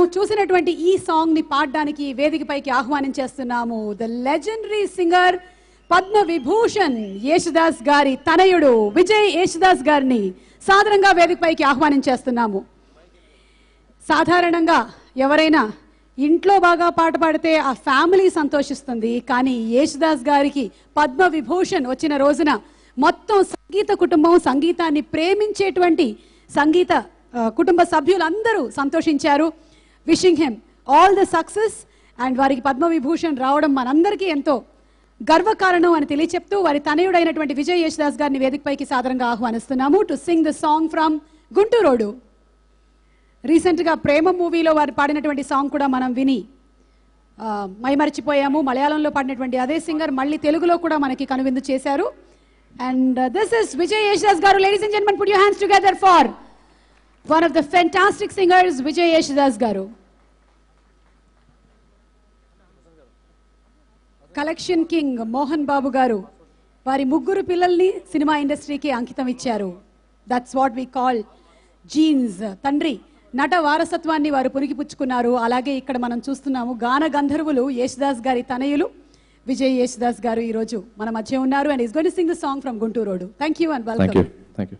చూసినటువంటి ఈ సాంగ్ ని పాడడానికి వేదికపైకి ఆహ్వానించేస్తున్నాము the legendary singer Padma Vibhushan Yesudas గారి తనయుడు విజయ్ యేసుదాస్ గారిని సాధారణంగా వేదికపైకి ఆహ్వానించేస్తున్నాము. సాధారణంగా ఎవరైనా ఇంట్లో బాగా పాట పాడితే ఆ ఫ్యామిలీ సంతోషిస్తుంది. కానీ యేసుదాస్ గారికి పద్మ విభూషణ్ వచ్చిన రోజున మొత్తం సంగీత కుటుంబం, సంగీతాన్ని ప్రేమించేటువంటి సంగీత కుటుంబ సభ్యులందరూ సంతోషించారు. Wishing him all the success and వారికి పద్మ విభూషణ్ రావడం మనందరికీ ఎంతో గర్వకారణం అని తెలియచెప్తూ వారి తనయుడైనటువంటి విజయ్ యేసుదాస్ గారిని వేదికపైకి సాదరంగా ఆహ్వానిస్తున్నాము to sing the song from Gunturodu. రీసెంట్గా ప్రేమ మూవీలో వారు పాడినటువంటి సాంగ్ కూడా మనం విని మైమరిచిపోయాము. మలయాళంలో పాడినటువంటి అదే సింగర్ మళ్ళీ తెలుగులో కూడా మనకి కనువిందు చేశారు. And this is Vijay Yesudas గారు. Ladies and gentlemen, put your hands together for one of the fantastic singers Vijay Yesudas garu. Collection king Mohan Babu garu vari mugguru pillalni cinema industry ki ankitam icharu. That's what we call genes. Tandri nata varasatvanni varu purigi puchukunnaru. Alage ikkada manam chustunnaamu gaana gandharvulu Yesudas gari tanayulu Vijay Yesudas garu ee roju mana madhya unnaru and is going to sing the song from Gunturodu. Thank you and welcome. Thank you.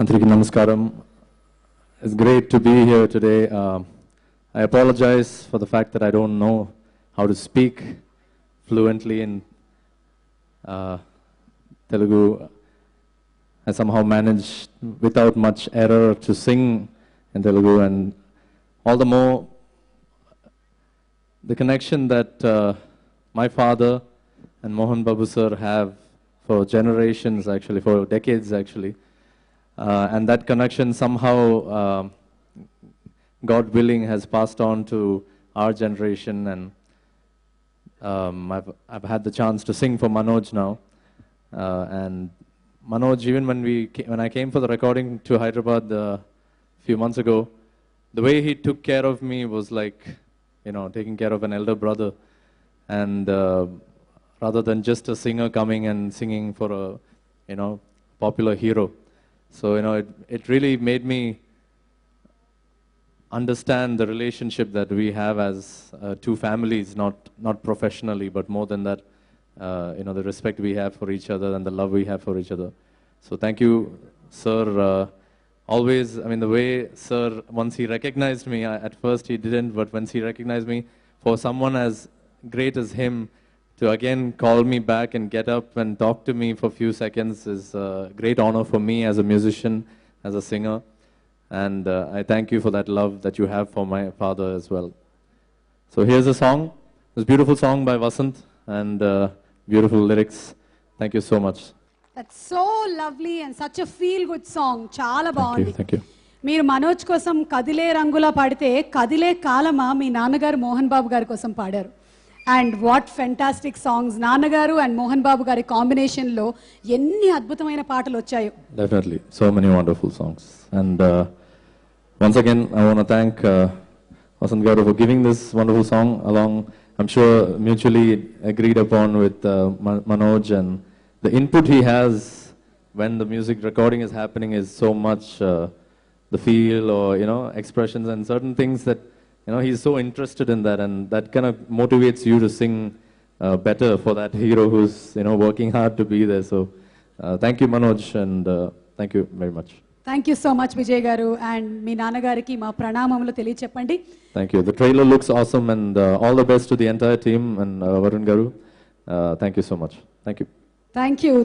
Antariki Namaskaram. It's great to be here today. I apologize for the fact that I don't know how to speak fluently in Telugu. I somehow managed without much error to sing in Telugu, and all the more the connection that my father and Mohan Babu sir have for generations, actually for decades actually. And that connection somehow, God willing, has passed on to our generation, and I've had the chance to sing for Manoj now. And Manoj, even when I came for the recording to Hyderabad a few months ago, the way he took care of me was like, taking care of an elder brother, and rather than just a singer coming and singing for a popular hero. So, it really made me understand the relationship that we have as two families, not professionally, but more than that, the respect we have for each other and the love we have for each other. So thank you, sir. Always, the way sir, once he recognized me, at first he didn't, but once he recognized me, for someone as great as him, to again call me back and get up and talk to me for a few seconds is a great honor for me as a musician, as a singer. And I thank you for that love that you have for my father as well. So here's a song. It's a beautiful song by Vasant and beautiful lyrics. Thank you so much. That's so lovely and such a feel-good song. Chala baagundi. Thank you. మీరు మనోజ్ కోసం కదిలే రంగులా పాడితే కదిలే కాలమా మీ నాన్నగారు మోహన్ బాబు గారి కోసం పాడారు. అండ్ వాట్ ఫెంటాస్టిక్ సాంగ్స్ నాన్నగారు అండ్ మోహన్ బాబు గారి కాంబినేషన్ లో ఎన్ని అద్భుతమైన పాటలు వచ్చాయో. Definitely, so many wonderful songs. And once again, I want to thank Vasant Garu for giving this wonderful song along. I'm sure mutually agreed upon with Manoj, and the input he has when the music recording is happening is so much the feel or expressions and certain things that. He's so interested in that, and that kind of motivates you to sing better for that hero who's, working hard to be there. So, thank you, Manoj, and thank you very much. Thank you so much, Vijay Garu, and మీ నాన్నగారికి మా ప్రణామములు తెలియచెప్పండి. Thank you. The trailer looks awesome, and all the best to the entire team and Varun Garu. Thank you so much. Thank you. Thank you.